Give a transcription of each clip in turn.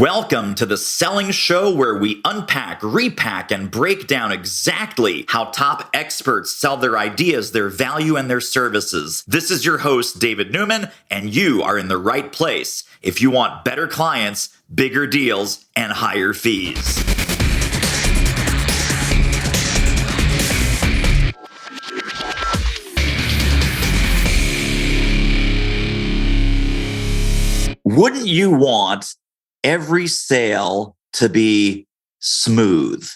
Welcome to the Selling Show, where we unpack, repack, and break down exactly how top experts sell their ideas, their value, and their services. This is your host, David Newman, and you are in the right place if you want better clients, bigger deals, and higher fees. Wouldn't you want every sale to be smooth?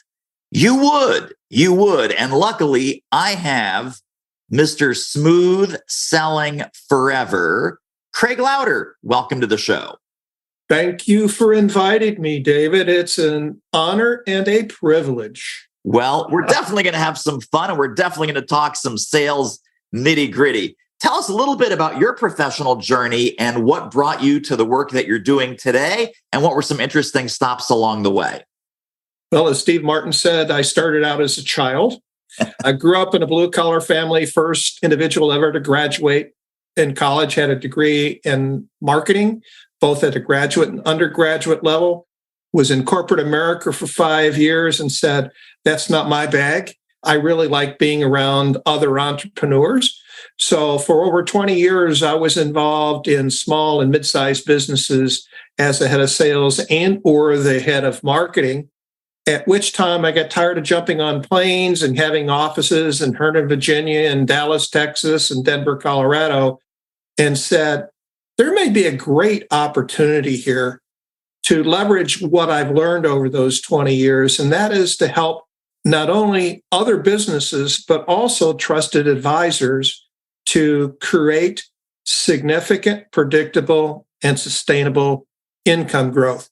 You would. And luckily, I have Mr. Smooth Selling Forever, Craig Lowder. Welcome to the show. Thank you for inviting me, David. It's an honor and a privilege. Well, we're definitely going to have some fun, and we're definitely going to talk some sales nitty-gritty. Tell us a little bit about your professional journey and what brought you to the work that you're doing today, and what were some interesting stops along the way. Well, as Steve Martin said, I started out as a child. I grew up in a blue-collar family, first individual ever to graduate in college, had a degree in marketing, both at a graduate and undergraduate level, was in corporate America for 5 years and said, that's not my bag. I really like being around other entrepreneurs. So for over 20 years, I was involved in small and mid-sized businesses as the head of sales and or the head of marketing, at which time I got tired of jumping on planes and having offices in Herndon, Virginia, and Dallas, Texas, and Denver, Colorado, and said, there may be a great opportunity here to leverage what I've learned over those 20 years, and that is to help not only other businesses, but also trusted advisors to create significant, predictable, and sustainable income growth.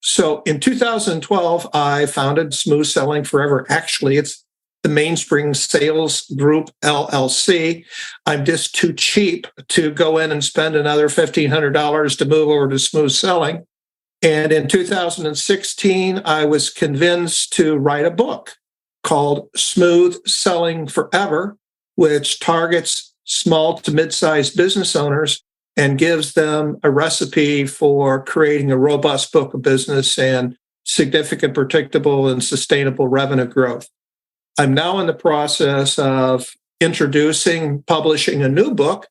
So in 2012, I founded Smooth Selling Forever. Actually, it's the Mainspring Sales Group, LLC. I'm just too cheap to go in and spend another $1,500 to move over to Smooth Selling. And in 2016, I was convinced to write a book called Smooth Selling Forever, which targets small to mid-sized business owners and gives them a recipe for creating a robust book of business and significant, predictable, and sustainable revenue growth. I'm now in the process of publishing a new book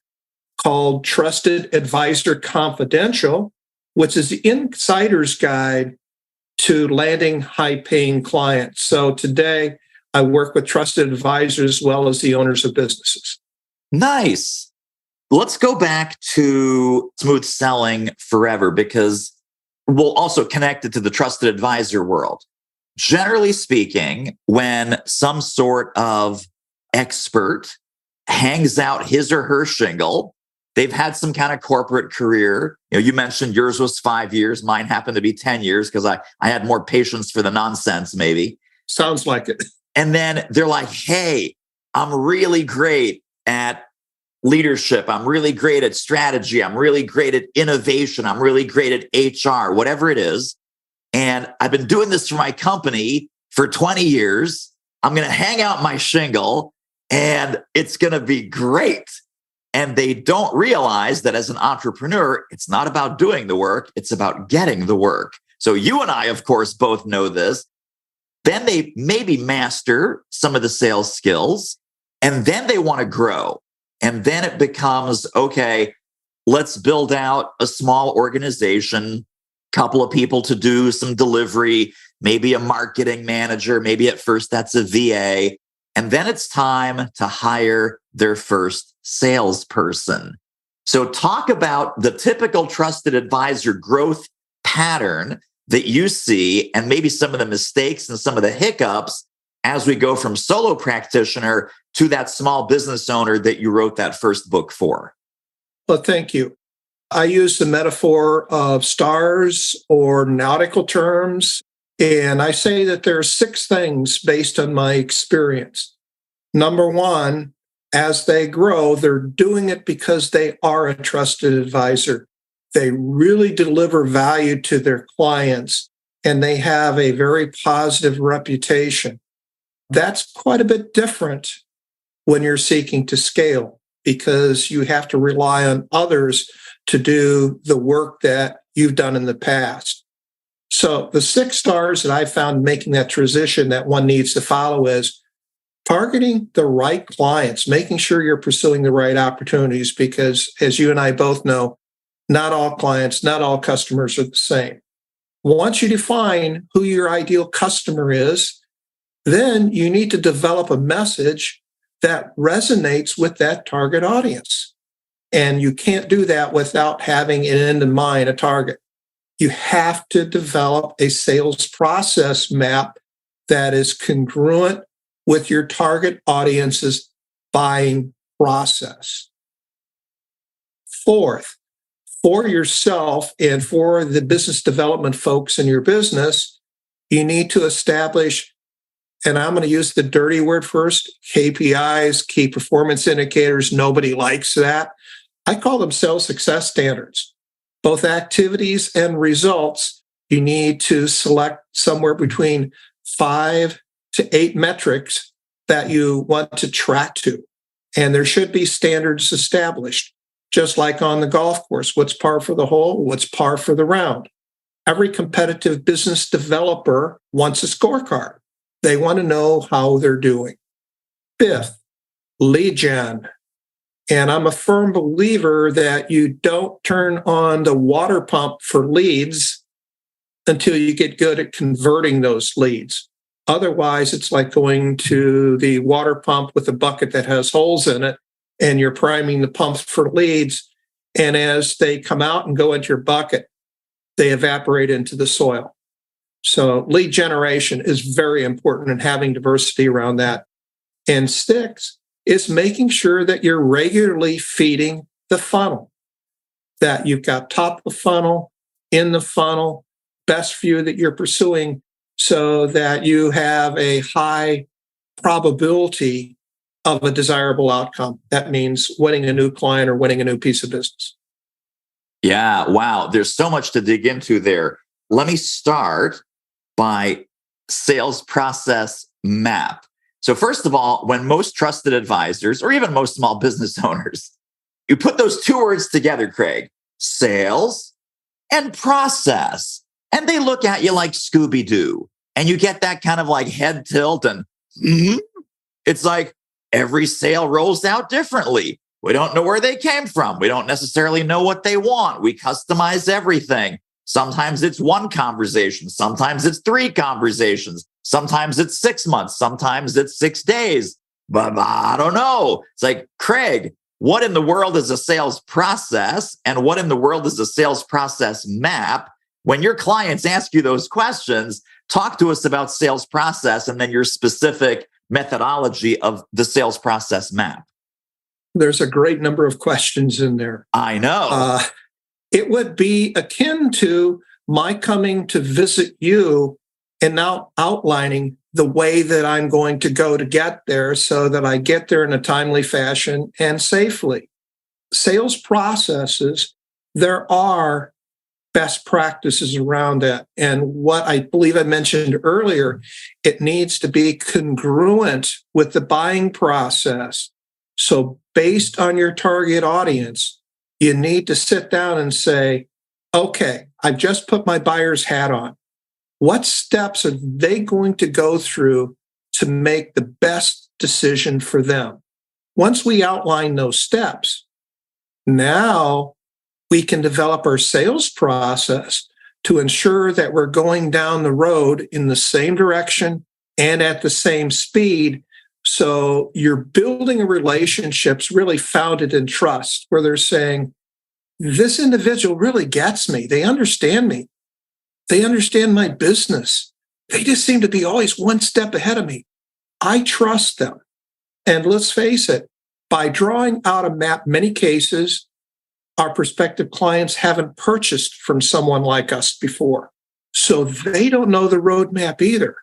called Trusted Advisor Confidential, which is the insider's guide to landing high-paying clients. So today, I work with trusted advisors as well as the owners of businesses. Nice. Let's go back to Smooth Selling Forever, because we'll also connect it to the trusted advisor world. Generally speaking, when some sort of expert hangs out his or her shingle, they've had some kind of corporate career. You mentioned yours was 5 years. Mine happened to be 10 years because I had more patience for the nonsense, maybe. Sounds like it. And then they're like, hey, I'm really great at leadership. I'm really great at strategy. I'm really great at innovation. I'm really great at HR, whatever it is. And I've been doing this for my company for 20 years. I'm going to hang out my shingle and it's going to be great. And they don't realize that as an entrepreneur, it's not about doing the work. It's about getting the work. So you and I, of course, both know this. Then they maybe master some of the sales skills, and then they want to grow. And then it becomes, okay, let's build out a small organization, couple of people to do some delivery, maybe a marketing manager, maybe at first that's a VA. And then it's time to hire their first salesperson. So talk about the typical trusted advisor growth pattern that you see, and maybe some of the mistakes and some of the hiccups as we go from solo practitioner to that small business owner that you wrote that first book for. Well, thank you. I use the metaphor of stars or nautical terms, and I say that there are 6 things based on my experience. Number 1, as they grow, they're doing it because they are a trusted advisor. They really deliver value to their clients, and they have a very positive reputation. That's quite a bit different when you're seeking to scale, because you have to rely on others to do the work that you've done in the past. So the 6 stars that I found making that transition that one needs to follow is targeting the right clients, making sure you're pursuing the right opportunities, because as you and I both know, not all clients, not all customers are the same. Once you define who your ideal customer is, then you need to develop a message that resonates with that target audience. And you can't do that without having an end in mind, a target. You have to develop a sales process map that is congruent with your target audience's buying process. Fourth, for yourself and for the business development folks in your business, you need to establish, and I'm going to use the dirty word first, KPIs, key performance indicators. Nobody likes that. I call them sales success standards. Both activities and results, you need to select somewhere between 5 to 8 metrics that you want to track to. And there should be standards established, just like on the golf course. What's par for the hole? What's par for the round? Every competitive business developer wants a scorecard. They want to know how they're doing. Fifth, lead gen. And I'm a firm believer that you don't turn on the water pump for leads until you get good at converting those leads. Otherwise, it's like going to the water pump with a bucket that has holes in it, and you're priming the pumps for leads. And as they come out and go into your bucket, they evaporate into the soil. So lead generation is very important, and having diversity around that. And sixth is making sure that you're regularly feeding the funnel, that you've got top of the funnel, in the funnel, best view that you're pursuing, so that you have a high probability of a desirable outcome. That means winning a new client or winning a new piece of business. Yeah, wow. There's so much to dig into there. Let me start by sales process map. So first of all, when most trusted advisors, or even most small business owners, you put those 2 words together, Craig, sales and process, and they look at you like Scooby-Doo, and you get that kind of like head tilt, and it's like every sale rolls out differently. We don't know where they came from. We don't necessarily know what they want. We customize everything. Sometimes it's 1 conversation. Sometimes it's 3 conversations. Sometimes it's 6 months. Sometimes it's 6 days. But I don't know. It's like, Craig, what in the world is a sales process? And what in the world is a sales process map? When your clients ask you those questions, talk to us about sales process and then your specific methodology of the sales process map. There's a great number of questions in there. I know. It would be akin to my coming to visit you and now outlining the way that I'm going to go to get there so that I get there in a timely fashion and safely. Sales processes, there are best practices around that. And what I believe I mentioned earlier, it needs to be congruent with the buying process. So based on your target audience, you need to sit down and say, okay, I've just put my buyer's hat on. What steps are they going to go through to make the best decision for them? Once we outline those steps, now we can develop our sales process to ensure that we're going down the road in the same direction and at the same speed. So you're building a relationships really founded in trust, where they're saying, this individual really gets me. They understand me. They understand my business. They just seem to be always 1 step ahead of me. I trust them. And let's face it, by drawing out a map, many cases, our prospective clients haven't purchased from someone like us before. So they don't know the roadmap either.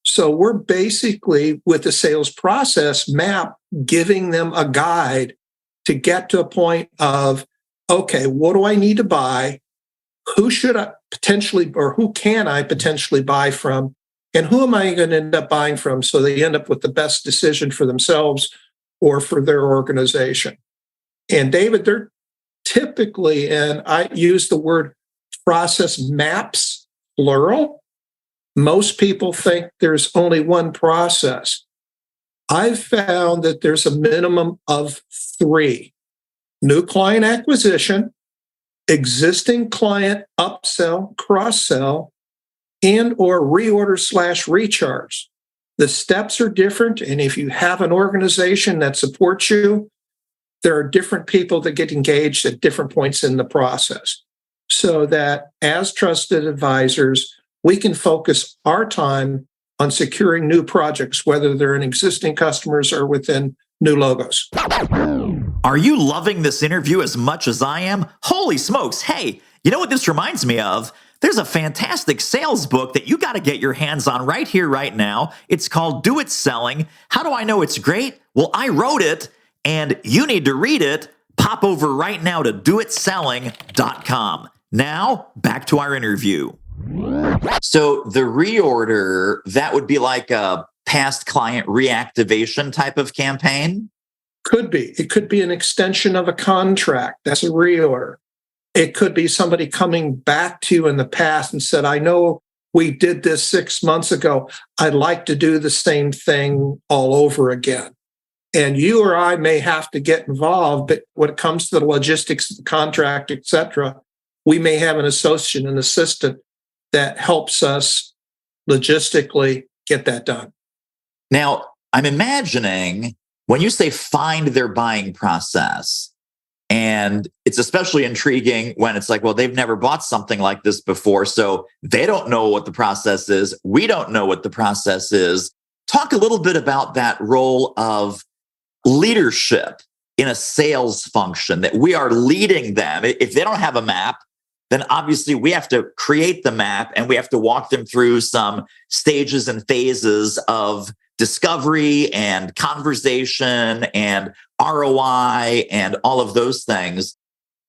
So we're basically, with the sales process map, giving them a guide to get to a point of, okay, what do I need to buy? Who should I potentially, or who can I potentially buy from? And who am I going to end up buying from so they end up with the best decision for themselves or for their organization? And David, they're typically, and I use the word process maps plural. Most people think there's only one process. I've found that there's a minimum of three: new client acquisition, existing client upsell, cross-sell, and or reorder/recharge. The steps are different. And if you have an organization that supports you, there are different people that get engaged at different points in the process, so that as trusted advisors, we can focus our time on securing new projects, whether they're in existing customers or within new logos. Are you loving this interview as much as I am? Holy smokes. Hey, you know what this reminds me of? There's a fantastic sales book that you got to get your hands on right here, right now. It's called Do It Selling. How do I know it's great? Well, I wrote it and you need to read it. Pop over right now to doitselling.com. Now, back to our interview. So the reorder, that would be like a past client reactivation type of campaign? Could be. It could be an extension of a contract. That's a reorder. It could be somebody coming back to you in the past and said, I know we did this 6 months ago. I'd like to do the same thing all over again. And you or I may have to get involved, but when it comes to the logistics of the contract, et cetera, we may have an associate, an assistant that helps us logistically get that done. Now, I'm imagining when you say find their buying process, and it's especially intriguing when it's like, well, they've never bought something like this before, so they don't know what the process is. We don't know what the process is. Talk a little bit about that role of leadership in a sales function, that we are leading them. If they don't have a map, then obviously we have to create the map and we have to walk them through some stages and phases of discovery and conversation and ROI and all of those things.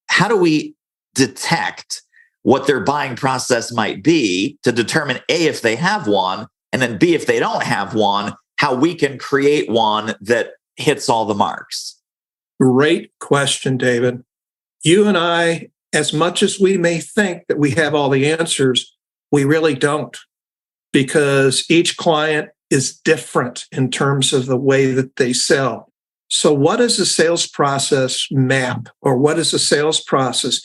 How do we detect what their buying process might be to determine A, if they have one, and then B, if they don't have one, how we can create one that hits all the marks? Great question, David. You and I, as much as we may think that we have all the answers, we really don't, because each client is different in terms of the way that they sell. So what is a sales process map, or what is a sales process?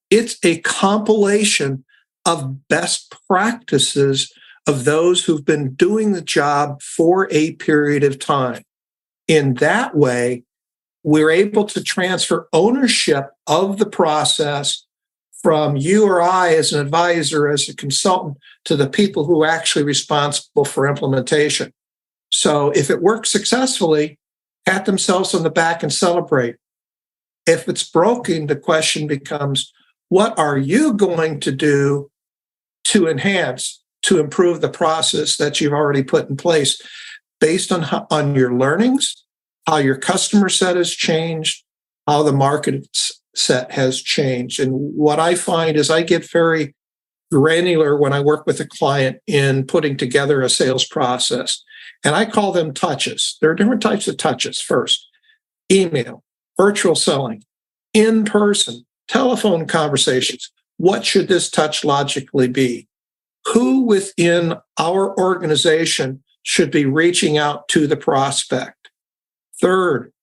It's a compilation of best practices of those who've been doing the job for a period of time. In that way, we're able to transfer ownership of the process from you or I as an advisor, as a consultant, to the people who are actually responsible for implementation. So if it works successfully, pat themselves on the back and celebrate. If it's broken, the question becomes, what are you going to do to enhance, to improve the process that you've already put in place based on your learnings, how your customer set has changed, how the market set has changed. And what I find is I get very granular when I work with a client in putting together a sales process. And I call them touches. There are different types of touches. First, email, virtual selling, in-person, telephone conversations. What should this touch logically be? Who within our organization should be reaching out to the prospect? Third,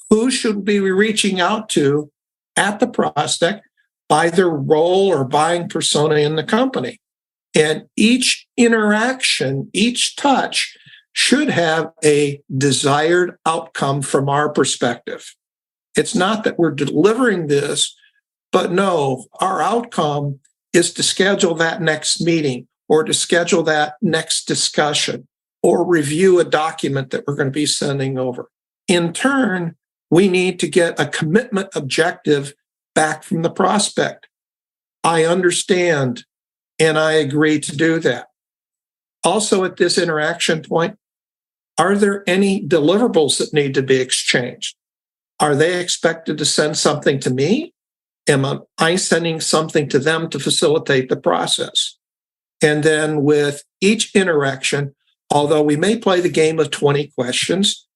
who should we be reaching out to at the prospect by their role or buying persona in the company? And each interaction, each touch should have a desired outcome from our perspective. It's not that we're delivering this, but no, our outcome is to schedule that next meeting or to schedule that next discussion or review a document that we're going to be sending over. In turn, we need to get a commitment objective back from the prospect. I understand and I agree to do that. Also, at this interaction point, are there any deliverables that need to be exchanged? Are they expected to send something to me? Am I sending something to them to facilitate the process? And then with each interaction, although we may play the game of 20 questions,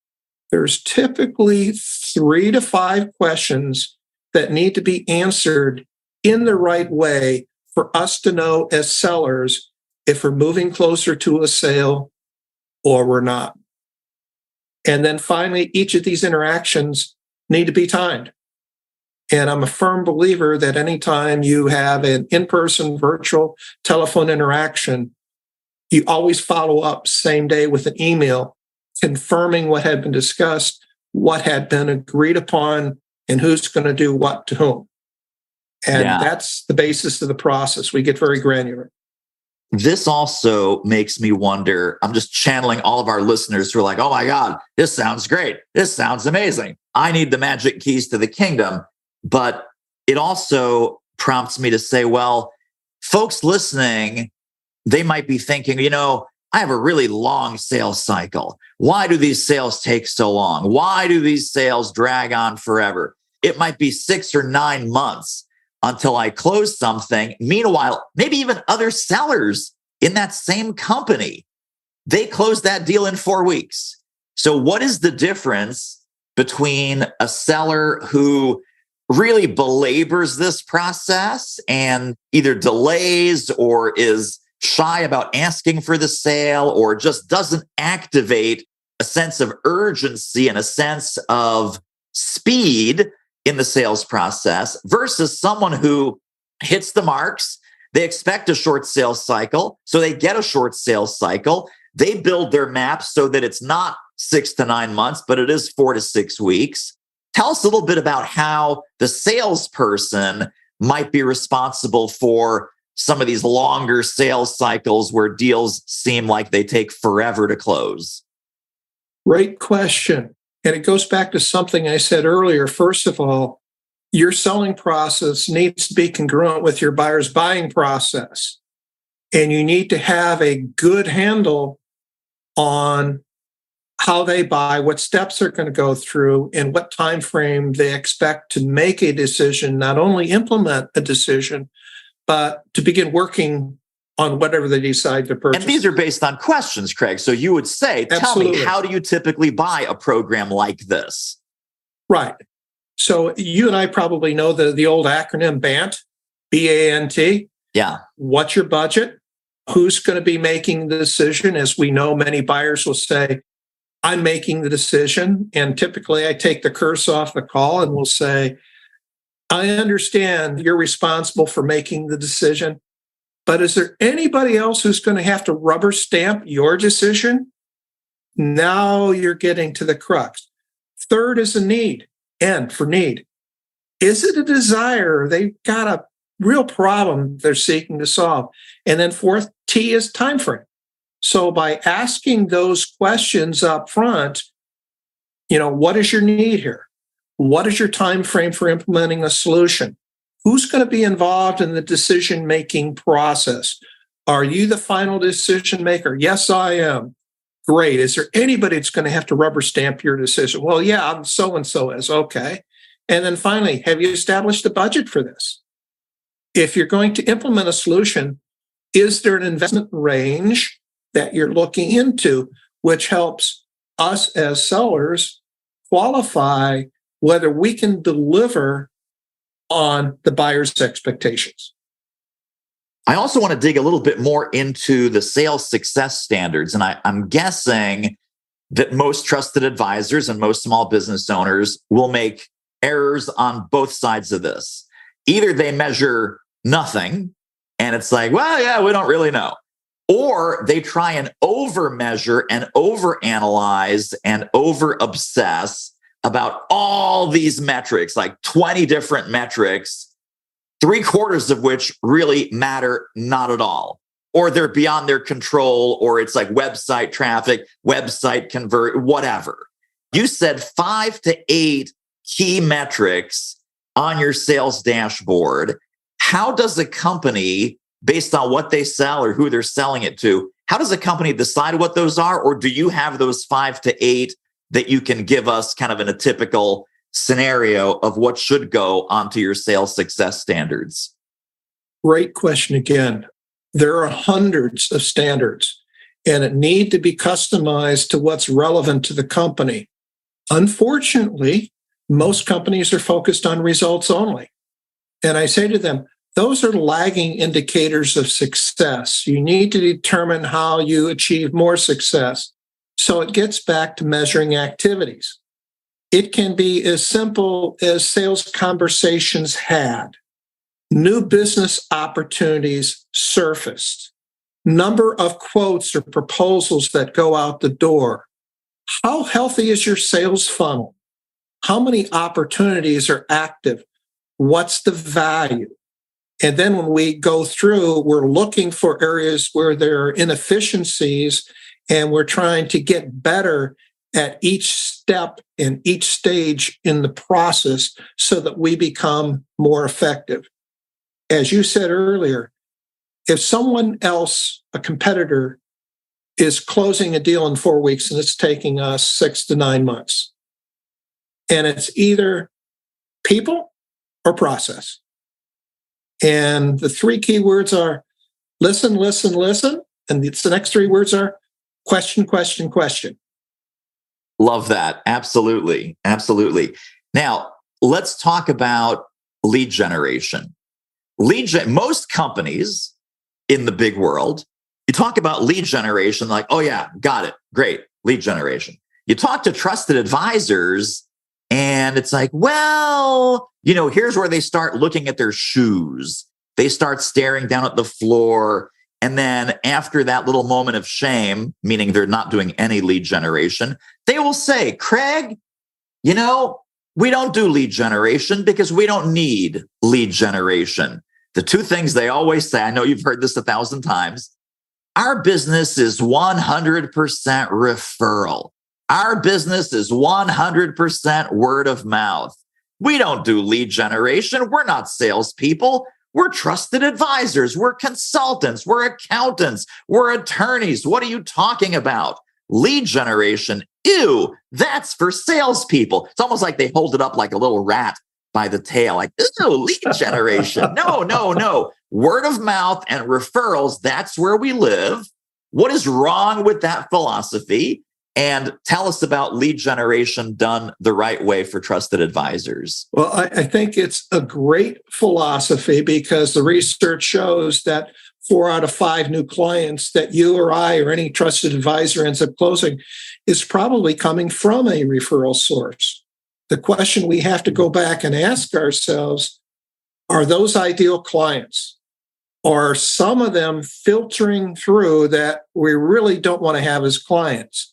there's typically 3 to 5 questions that need to be answered in the right way for us to know as sellers if we're moving closer to a sale or we're not. And then finally, each of these interactions need to be timed. And I'm a firm believer that anytime you have an in-person, virtual, telephone interaction, you always follow up same day with an email confirming what had been discussed, what had been agreed upon, and who's going to do what to whom. And that's the basis of the process. We get very granular. This also makes me wonder, I'm just channeling all of our listeners who are like, oh my God, this sounds great. This sounds amazing. I need the magic keys to the kingdom. But it also prompts me to say, well, folks listening, they might be thinking, I have a really long sales cycle. Why do these sales take so long? Why do these sales drag on forever? It might be 6 or 9 months until I close something. Meanwhile, maybe even other sellers in that same company, they close that deal in 4 weeks. So what is the difference between a seller who really belabors this process and either delays or is shy about asking for the sale or just doesn't activate a sense of urgency and a sense of speed in the sales process versus someone who hits the marks? They expect a short sales cycle, so they get a short sales cycle. They build their maps so that it's not 6 to 9 months, but it is 4 to 6 weeks. Tell us a little bit about how the salesperson might be responsible for some of these longer sales cycles where deals seem like they take forever to close. Great question. And it goes back to something I said earlier. First of all, your selling process needs to be congruent with your buyer's buying process. And you need to have a good handle on how they buy, what steps they're going to go through, and what time frame they expect to make a decision, not only implement a decision, but to begin working on whatever they decide to purchase. And these are based on questions, Craig. So you would say, tell me, how do you typically buy a program like this? Right. So you and I probably know the old acronym BANT, B-A-N-T. Yeah. What's your budget? Who's going to be making the decision? As we know, many buyers will say, I'm making the decision. And typically I take the curse off the call and will say, I understand you're responsible for making the decision, but is there anybody else who's going to have to rubber stamp your decision? Now you're getting to the crux. Third is a need, N for need. Is it a desire? They've got a real problem they're seeking to solve. And then fourth, T is time frame. So by asking those questions up front, what is your need here? What is your time frame for implementing a solution? Who's going to be involved in the decision-making process? Are you the final decision maker? Yes, I am. Great. Is there anybody that's going to have to rubber stamp your decision? Well, yeah, so-and-so is. Okay. And then finally, have you established a budget for this? If you're going to implement a solution, is there an investment range that you're looking into, which helps us as sellers qualify whether we can deliver on the buyer's expectations? I also want to dig a little bit more into the sales success standards. And I'm guessing that most trusted advisors and most small business owners will make errors on both sides of this. Either they measure nothing and it's like, well, yeah, we don't really know. Or they try and over-measure and over-analyze and over-obsess about all these metrics, like 20 different metrics, 3/4 of which really matter not at all. Or they're beyond their control, or it's like website traffic, website convert, whatever. You said 5 to 8 key metrics on your sales dashboard. How does a company, based on what they sell or who they're selling it to, how does a company decide what those are? Or do you have those 5 to 8 that you can give us kind of in a typical scenario of what should go onto your sales success standards? Great question again. There are hundreds of standards, and it need to be customized to what's relevant to the company. Unfortunately, most companies are focused on results only. And I say to them, those are lagging indicators of success. You need to determine how you achieve more success. So it gets back to measuring activities. It can be as simple as sales conversations had, new business opportunities surfaced, number of quotes or proposals that go out the door. How healthy is your sales funnel? How many opportunities are active? What's the value? And then when we go through, we're looking for areas where there are inefficiencies, and we're trying to get better at each step and each stage in the process so that we become more effective. As you said earlier, if someone else, a competitor, is closing a deal in 4 weeks and it's taking us 6 to 9 months, and it's either people or process. And the 3 key words are listen, listen, listen. And the next 3 words are question, question, question. Love that. Absolutely. Absolutely. Now, let's talk about lead generation. Most companies in the big world, you talk about lead generation, like, oh yeah, got it. Great. Lead generation. You talk to trusted advisors and it's like, well, here's where they start looking at their shoes. They start staring down at the floor. And then after that little moment of shame, meaning they're not doing any lead generation, they will say, Craig, we don't do lead generation because we don't need lead generation. The 2 things they always say, I know you've heard this 1,000 times, our business is 100% referral. Our business is 100% word of mouth. We don't do lead generation. We're not salespeople. We're trusted advisors. We're consultants. We're accountants. We're attorneys. What are you talking about? Lead generation, ew, that's for salespeople. It's almost like they hold it up like a little rat by the tail, like, ew, lead generation. No. Word of mouth and referrals, that's where we live. What is wrong with that philosophy? And tell us about lead generation done the right way for trusted advisors. Well, I think it's a great philosophy because the research shows that 4 out of 5 new clients that you or I or any trusted advisor ends up closing is probably coming from a referral source. The question we have to go back and ask ourselves, are those ideal clients? Are some of them filtering through that we really don't want to have as clients?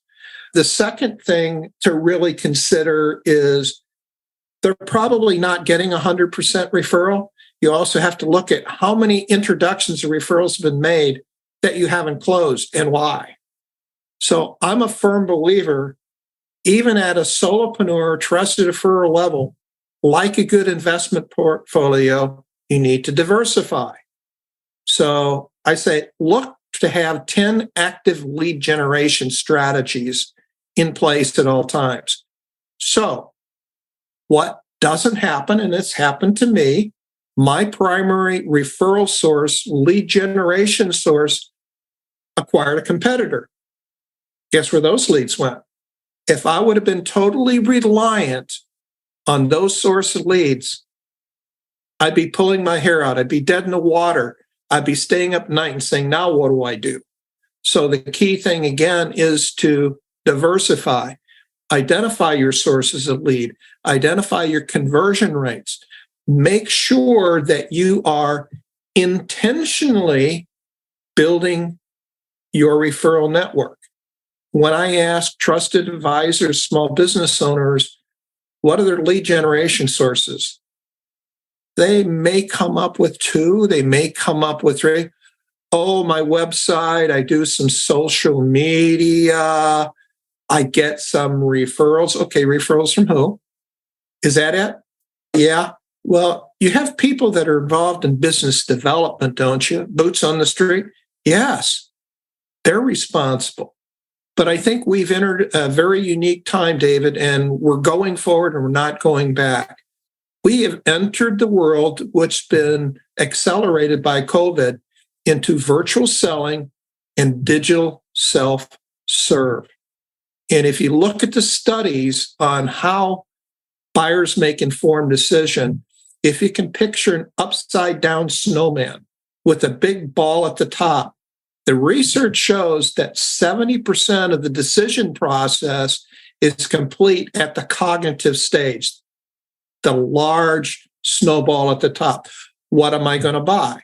The second thing to really consider is they're probably not getting 100% referral. You also have to look at how many introductions or referrals have been made that you haven't closed and why. So I'm a firm believer, even at a solopreneur trusted referral level, like a good investment portfolio, you need to diversify. So I say, look to have 10 active lead generation strategies in place at all times. So what doesn't happen, and it's happened to me, my primary referral source, lead generation source, acquired a competitor. Guess where those leads went? If I would have been totally reliant on those source of leads, I'd be pulling my hair out. I'd be dead in the water. I'd be staying up at night and saying, now what do I do? So the key thing, again, is to diversify. Identify your sources of lead. Identify your conversion rates. Make sure that you are intentionally building your referral network. When I ask trusted advisors, small business owners, what are their lead generation sources? They may come up with 2, they may come up with 3. Oh, my website, I do some social media, I get some referrals. Okay, referrals from who? Is that it? Yeah. Well, you have people that are involved in business development, don't you? Boots on the street? Yes, they're responsible. But I think we've entered a very unique time, David, and we're going forward and we're not going back. We have entered the world, which has been accelerated by COVID, into virtual selling and digital self-serve. And if you look at the studies on how buyers make informed decision, if you can picture an upside down snowman with a big ball at the top, the research shows that 70% of the decision process is complete at the cognitive stage, the large snowball at the top. What am I going to buy?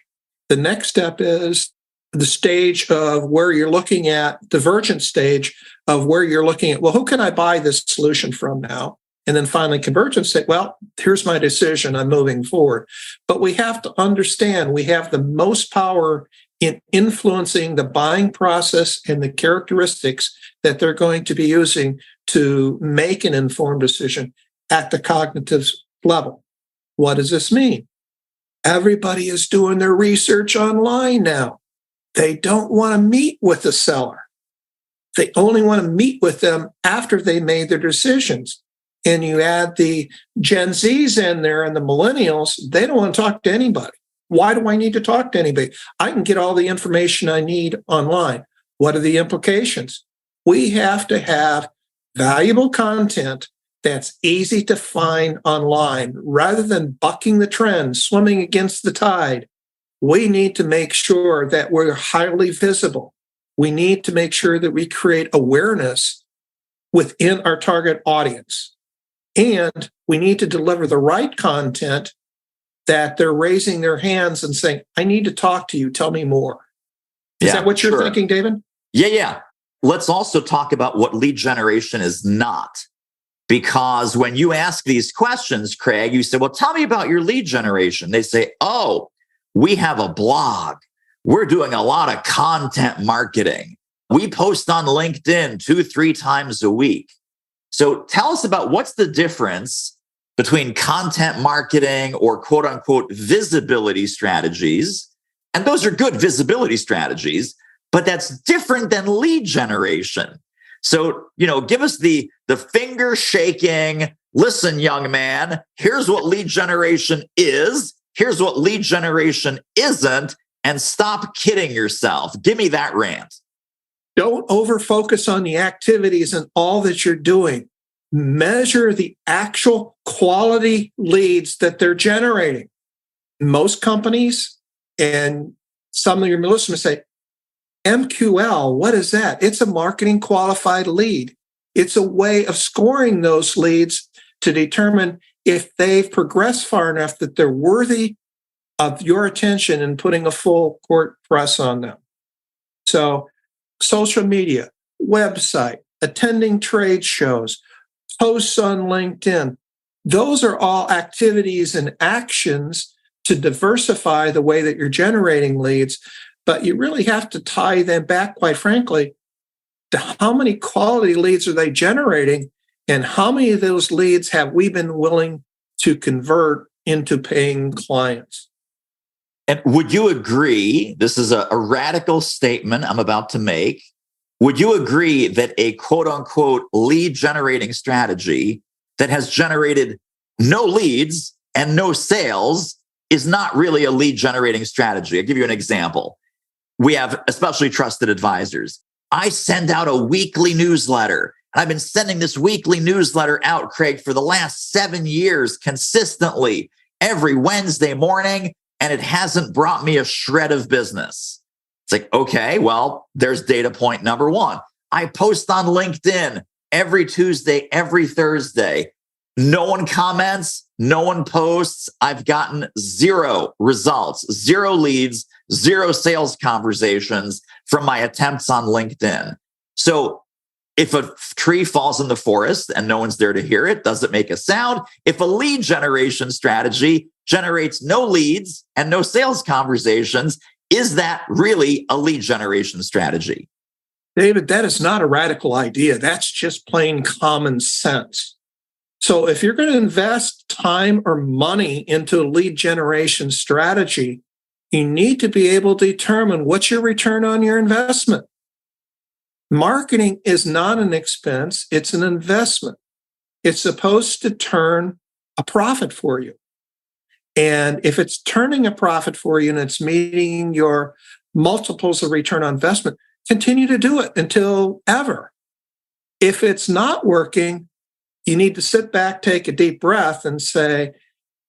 The next step is the stage of where you're looking at, divergent stage of where you're looking at, well, who can I buy this solution from now? And then finally convergence say, well, here's my decision, I'm moving forward. But we have to understand we have the most power in influencing the buying process and the characteristics that they're going to be using to make an informed decision at the cognitive level. What does this mean? Everybody is doing their research online now. They don't want to meet with the seller. They only want to meet with them after they made their decisions. And you add the Gen Zs in there and the millennials, they don't want to talk to anybody. Why do I need to talk to anybody? I can get all the information I need online. What are the implications? We have to have valuable content that's easy to find online rather than bucking the trend, swimming against the tide. We need to make sure that we're highly visible. We need to make sure that we create awareness within our target audience. And we need to deliver the right content that they're raising their hands and saying, I need to talk to you. Tell me more. Is that what you're thinking, David? Yeah. Let's also talk about what lead generation is not. Because when you ask these questions, Craig, you say, well, tell me about your lead generation. They say, oh, we have a blog. We're doing a lot of content marketing. We post on LinkedIn 2-3 times a week. So tell us about what's the difference between content marketing or quote unquote visibility strategies. And those are good visibility strategies, but that's different than lead generation. So, give us the finger shaking, listen, young man, here's what lead generation is. Here's what lead generation isn't. And stop kidding yourself. Give me that rant. Don't over-focus on the activities and all that you're doing. Measure the actual quality leads that they're generating. Most companies, and some of your listeners say, MQL, what is that? It's a marketing qualified lead. It's a way of scoring those leads to determine if they've progressed far enough that they're worthy of your attention and putting a full court press on them. So social media, website, attending trade shows, posts on LinkedIn, those are all activities and actions to diversify the way that you're generating leads. But you really have to tie them back, quite frankly, to how many quality leads are they generating and how many of those leads have we been willing to convert into paying clients. And would you agree, this is a radical statement I'm about to make, would you agree that a quote unquote lead generating strategy that has generated no leads and no sales is not really a lead generating strategy? I'll give you an example. We have especially trusted advisors. I send out a weekly newsletter. I've been sending this weekly newsletter out, Craig, for the last 7 years consistently every Wednesday morning, and it hasn't brought me a shred of business. It's like, okay, well, there's data point number one. I post on LinkedIn every Tuesday, every Thursday. No one comments, no one posts. I've gotten 0 results, 0 leads, 0 sales conversations from my attempts on LinkedIn. So if a tree falls in the forest and no one's there to hear it, does it make a sound? If a lead generation strategy generates no leads and no sales conversations, is that really a lead generation strategy? David, that is not a radical idea. That's just plain common sense. So if you're going to invest time or money into a lead generation strategy, you need to be able to determine what's your return on your investment. Marketing is not an expense, it's an investment. It's supposed to turn a profit for you. And if it's turning a profit for you and it's meeting your multiples of return on investment, continue to do it until ever. If it's not working, you need to sit back, take a deep breath and say,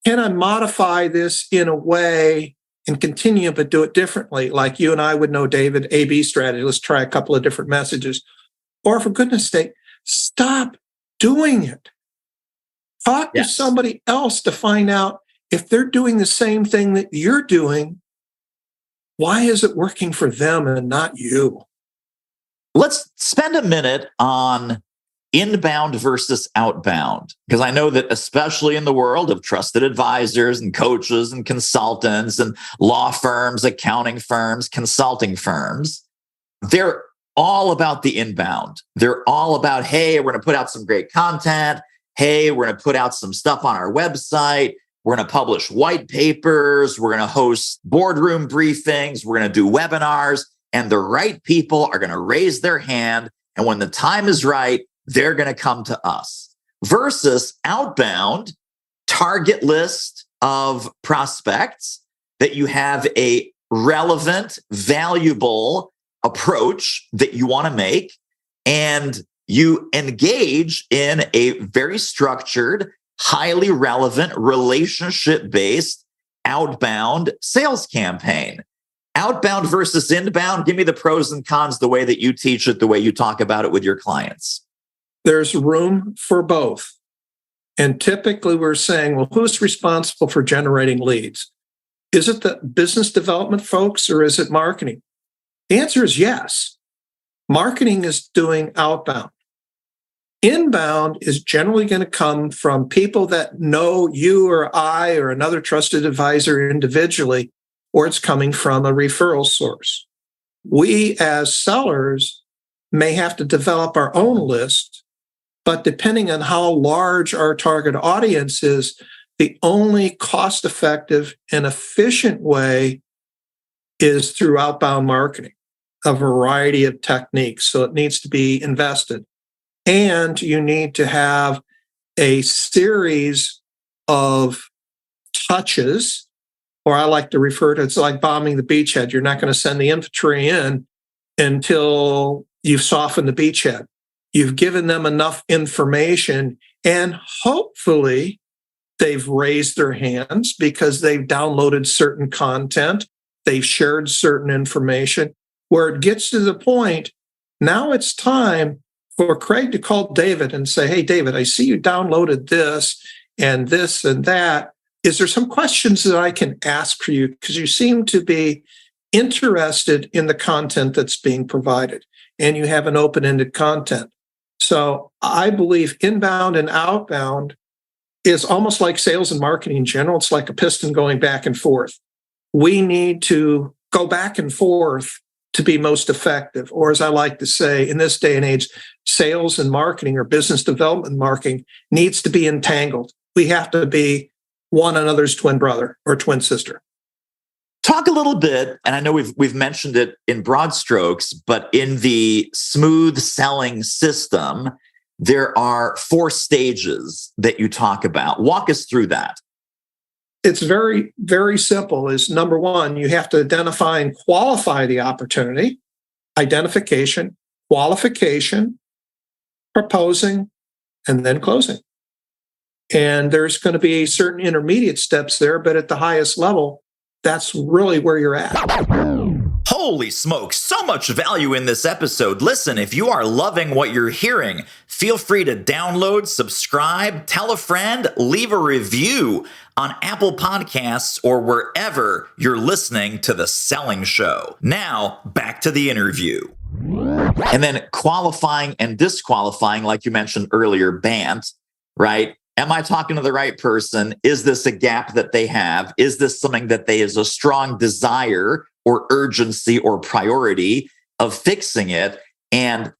can I modify this in a way and continue, but do it differently? Like you and I would know, David, A/B strategy. Let's try a couple of different messages. Or for goodness sake, stop doing it. Talk to somebody else to find out if they're doing the same thing that you're doing. Why is it working for them and not you? Let's spend a minute on inbound versus outbound, because I know that especially in the world of trusted advisors and coaches and consultants and law firms, accounting firms, consulting firms, they're all about the inbound. They're all about, hey, we're going to put out some great content. Hey, we're going to put out some stuff on our website. We're going to publish white papers. We're going to host boardroom briefings. We're going to do webinars. And the right people are going to raise their hand. And when the time is right, they're going to come to us. Versus outbound, target list of prospects that you have a relevant, valuable approach that you want to make, and you engage in a very structured, highly relevant, relationship-based outbound sales campaign. Outbound versus inbound, give me the pros and cons, the way that you teach it, the way you talk about it with your clients. There's room for both. And typically we're saying, well, who's responsible for generating leads? Is it the business development folks or is it marketing? The answer is yes. Marketing is doing outbound. Inbound is generally going to come from people that know you or I or another trusted advisor individually, or it's coming from a referral source. We as sellers may have to develop our own list, but depending on how large our target audience is, the only cost-effective and efficient way is through outbound marketing, a variety of techniques. So it needs to be invested. And you need to have a series of touches, or I like to refer to it, it's like bombing the beachhead. You're not going to send the infantry in until you've softened the beachhead. You've given them enough information, and hopefully they've raised their hands because they've downloaded certain content, they've shared certain information, where it gets to the point, now it's time for Craig to call David and say, hey, David, I see you downloaded this and that. Is there some questions that I can ask for you? Because you seem to be interested in the content that's being provided, and you have an open-ended content. So I believe inbound and outbound is almost like sales and marketing in general. It's like a piston going back and forth. We need to go back and forth to be most effective. Or as I like to say, in this day and age, sales and marketing or business development marketing needs to be entangled. We have to be one another's twin brother or twin sister. Talk a little bit, and I know we've mentioned it in broad strokes, but in the smooth selling system, there are 4 stages that you talk about. Walk us through that. It's very, very simple. Is number 1, you have to identify and qualify the opportunity, identification, qualification, proposing, and then closing. And there's going to be certain intermediate steps there, but at the highest level, that's really where you're at. Holy smokes, so much value in this episode. Listen, if you are loving what you're hearing, feel free to download, subscribe, tell a friend, leave a review on Apple Podcasts or wherever you're listening to The Selling Show. Now, back to the interview. And then qualifying and disqualifying, like you mentioned earlier, BANT, right? Am I talking to the right person? Is this a gap that they have? Is this something that they is a strong desire or urgency or priority of fixing it? And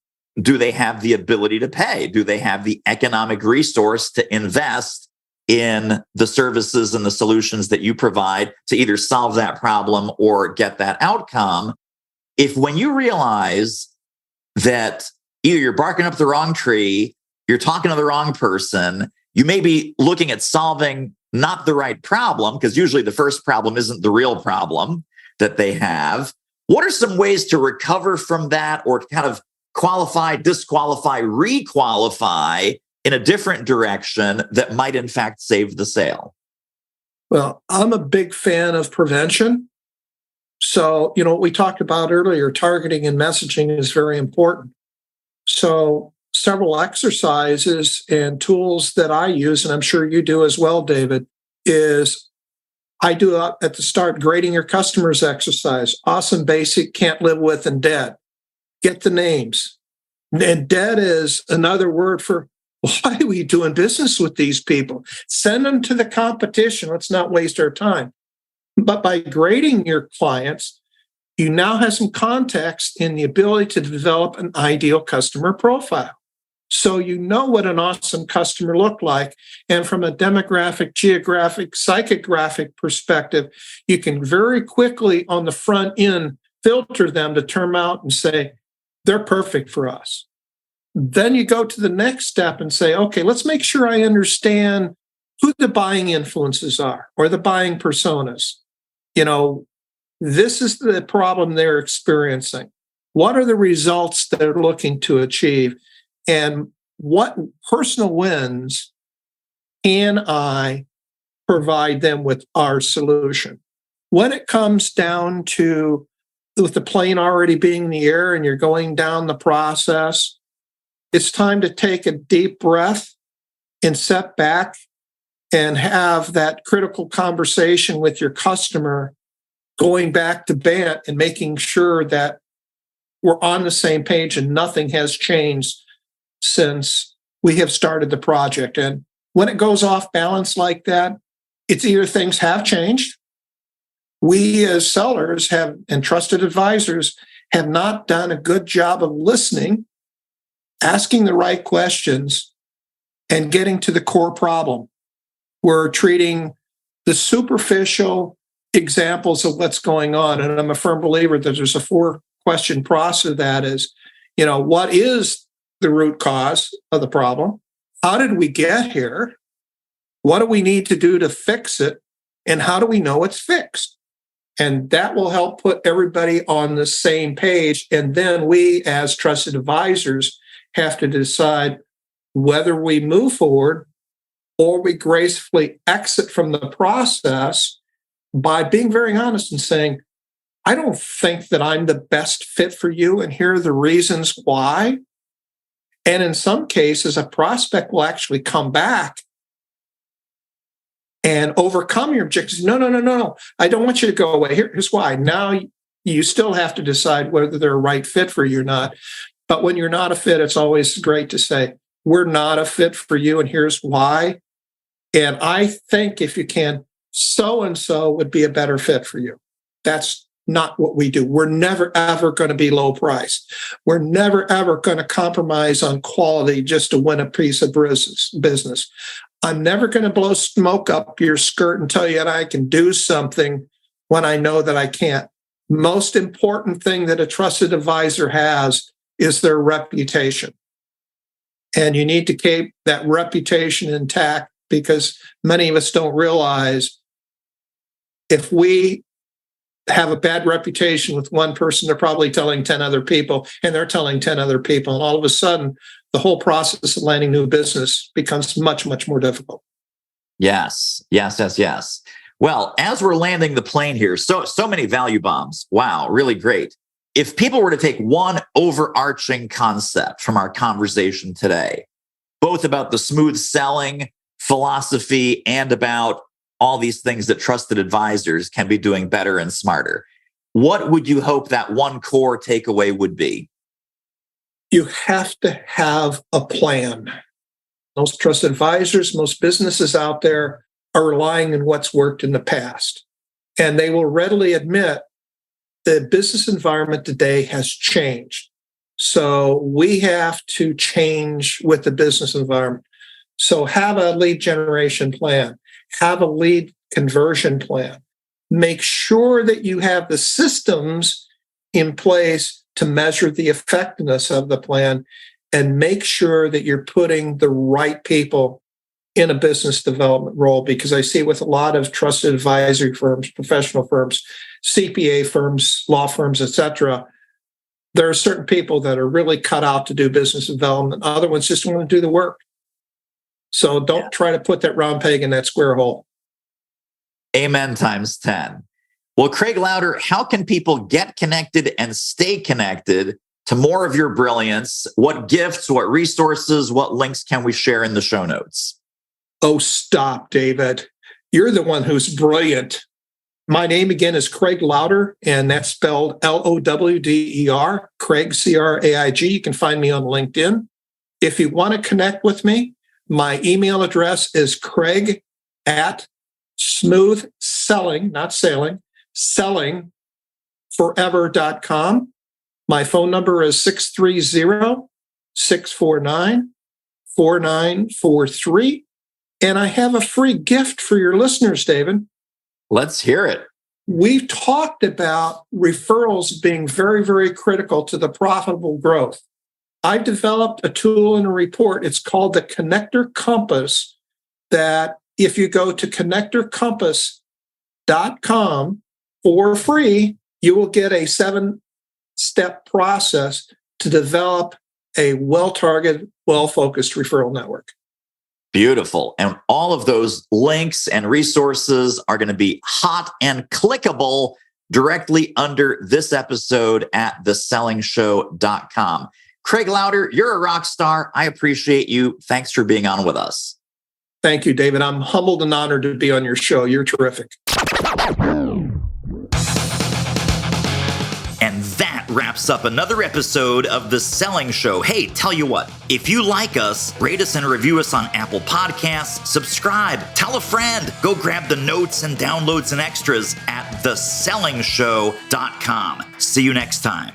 do they have the ability to pay? Do they have the economic resource to invest in the services and the solutions that you provide to either solve that problem or get that outcome? If when you realize that either you're barking up the wrong tree, you're talking to the wrong person, you may be looking at solving not the right problem, because usually the first problem isn't the real problem that they have. What are some ways to recover from that, or to kind of qualify, disqualify, requalify in a different direction that might in fact save the sale? Well, I'm a big fan of prevention. So, what we talked about earlier, targeting and messaging is very important. So, several exercises and tools that I use, and I'm sure you do as well, David, is I do at the start grading your customers exercise. Awesome, basic, can't live with, and dead. Get the names. And dead is another word for why are we doing business with these people? Send them to the competition. Let's not waste our time. But by grading your clients, you now have some context in the ability to develop an ideal customer profile. So you know what an awesome customer looked like. And from a demographic, geographic, psychographic perspective, you can very quickly on the front end filter them to turn out and say, they're perfect for us. Then you go to the next step and say, okay, let's make sure I understand who the buying influences are or the buying personas. This is the problem they're experiencing. What are the results they're looking to achieve? And what personal wins can I provide them with our solution? When it comes down to with the plane already being in the air and you're going down the process, it's time to take a deep breath and step back and have that critical conversation with your customer, going back to BANT and making sure that we're on the same page and nothing has changed since we have started the project. And when it goes off balance like that, it's either things have changed. We as sellers have and trusted advisors have not done a good job of listening, asking the right questions, and getting to the core problem. We're treating the superficial examples of what's going on. And I'm a firm believer that there's a 4-question process that is, what is the root cause of the problem? How did we get here? What do we need to do to fix it? And how do we know it's fixed? And that will help put everybody on the same page. And then we, as trusted advisors, have to decide whether we move forward or we gracefully exit from the process by being very honest and saying, I don't think that I'm the best fit for you, and here are the reasons why. And in some cases, a prospect will actually come back and overcome your objections. No. I don't want you to go away. Here's why. Now you still have to decide whether they're a right fit for you or not. But when you're not a fit, it's always great to say, we're not a fit for you, and here's why. And I think if you can, so-and-so would be a better fit for you. That's not what we do. We're never, ever going to be low price. We're never, ever going to compromise on quality just to win a piece of business. I'm never going to blow smoke up your skirt and tell you that I can do something when I know that I can't. Most important thing that a trusted advisor has is their reputation. And you need to keep that reputation intact, because many of us don't realize if we have a bad reputation with one person, they're probably telling 10 other people, and they're telling 10 other people. And all of a sudden, the whole process of landing new business becomes much, much more difficult. Yes. Well, as we're landing the plane here, so many value bombs. Wow, really great. If people were to take one overarching concept from our conversation today, both about the smooth selling philosophy and about all these things that trusted advisors can be doing better and smarter, what would you hope that one core takeaway would be? You have to have a plan. Most trusted advisors, most businesses out there are relying on what's worked in the past. And they will readily admit the business environment today has changed. So we have to change with the business environment. So have a lead generation plan, have a lead conversion plan. Make sure that you have the systems in place to measure the effectiveness of the plan, and make sure that you're putting the right people in a business development role. Because I see with a lot of trusted advisory firms, professional firms, CPA firms, law firms, etc., there are certain people that are really cut out to do business development. Other ones just want to do the work. So don't try to put that round peg in that square hole. Amen times 10. Well, Craig Lowder, how can people get connected and stay connected to more of your brilliance? What gifts, what resources, what links can we share in the show notes? Oh, stop, David. You're the one who's brilliant. My name again is Craig Lowder, and that's spelled Lowder, Craig, Craig. You can find me on LinkedIn. If you want to connect with me, my email address is craig@smoothselling, not sailing, sellingforever.com. My phone number is 630-649-4943. And I have a free gift for your listeners, David. Let's hear it. We've talked about referrals being very, very critical to the profitable growth. I've developed a tool and a report. It's called the Connector Compass, that if you go to connectorcompass.com for free, you will get a 7-step process to develop a well-targeted, well-focused referral network. Beautiful. And all of those links and resources are going to be hot and clickable directly under this episode at thesellingshow.com. Craig Lowder, you're a rock star. I appreciate you. Thanks for being on with us. Thank you, David. I'm humbled and honored to be on your show. You're terrific. And that wraps up another episode of The Selling Show. Hey, tell you what, if you like us, rate us and review us on Apple Podcasts, subscribe, tell a friend, go grab the notes and downloads and extras at thesellingshow.com. See you next time.